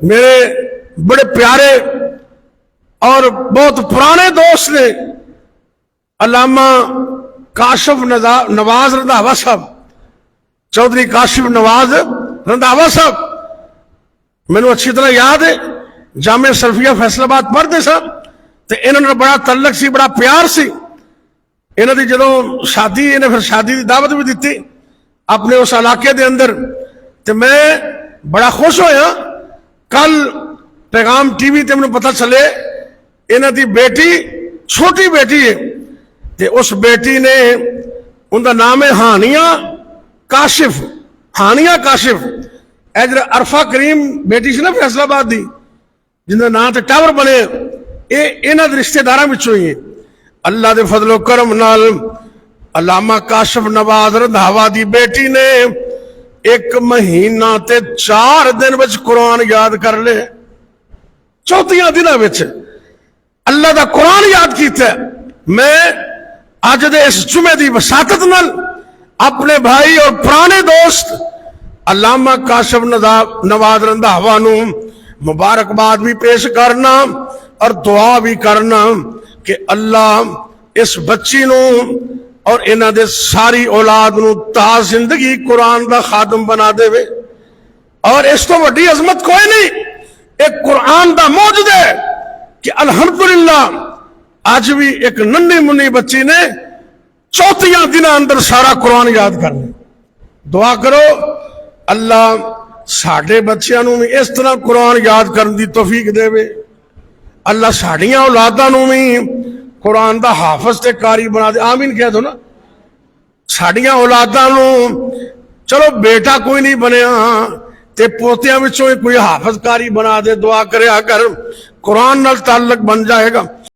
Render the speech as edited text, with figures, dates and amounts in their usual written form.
मेरे बड़े प्यारे और बहुत पुराने दोस्त ने अल्लामा काशिफ नवाज रंधावा साहब, चौधरी काशिफ नवाज रंधावा साहब, मैनू अच्छी तरह याद है। जामे सल्फिया फैसलाबाद पढ़ते सन तो इन्होंने बड़ा तल्लक सी, बड़ा प्यार सी। इन्हों की जो शादी, इन्हें फिर शादी की दावत भी दी अपने उस इलाके के अंदर। तो मैं बड़ा खुश होया। कल पैगाम टीवी ते मैंने पता चले इन्हों की बेटी, छोटी बेटी है, ते उस बेटी ने, उनका नाम है हानिया काशिफ। हानिया काशिफ इधर अरफा करीम बेटी सी ना फैसलाबाद की, जिनका नाम तो टावर बने, ये इन्हों के रिश्तेदारों में ही है। अल्लाह के फजलो करम नाल अल्लामा काशिफ नवाज रंधावा की बेटी ने 1 महीना ते 4 दिन विच कुरान याद कर ले। 34 दिनों में अल्लाह का कुरान याद किया। मैं अज दे इस जुमे की वसाकत नाल अपने भाई और पुराने दोस्त अल्लामा काशिफ नवाज रंधावा नूं मुबारकबाद भी पेश करना और दुआ भी करना कि अल्लाह इस बच्ची नूं और इन्हां दे सारी औलाद नूं ता जिंदगी कुरान का खादम बना देवे। और इस तो वड्डी अजमत कोई नहीं। एक कुरान का मौजूदा है कि अल्हम्दुलिल्लाह अज भी एक नन्ही मुन्नी बच्ची ने 34 दिन अंदर सारा कुरान याद कर लिया। दुआ करो अल्लाह साडे बच्चों नूं भी इस तरह कुरान याद करने की तौफीक देवे। अल्लाह साड़ियां औलादां नूं भी कुरान का हाफज ते कारी बना दे। आमीन कह दो ना। साड़ियां औलादां नूं, चलो बेटा कोई नहीं बनया ते पोतियां विचों कोई हाफज कारी बना दे। दुआ करे अगर कुरान नाल ताल्लुक बन जाएगा।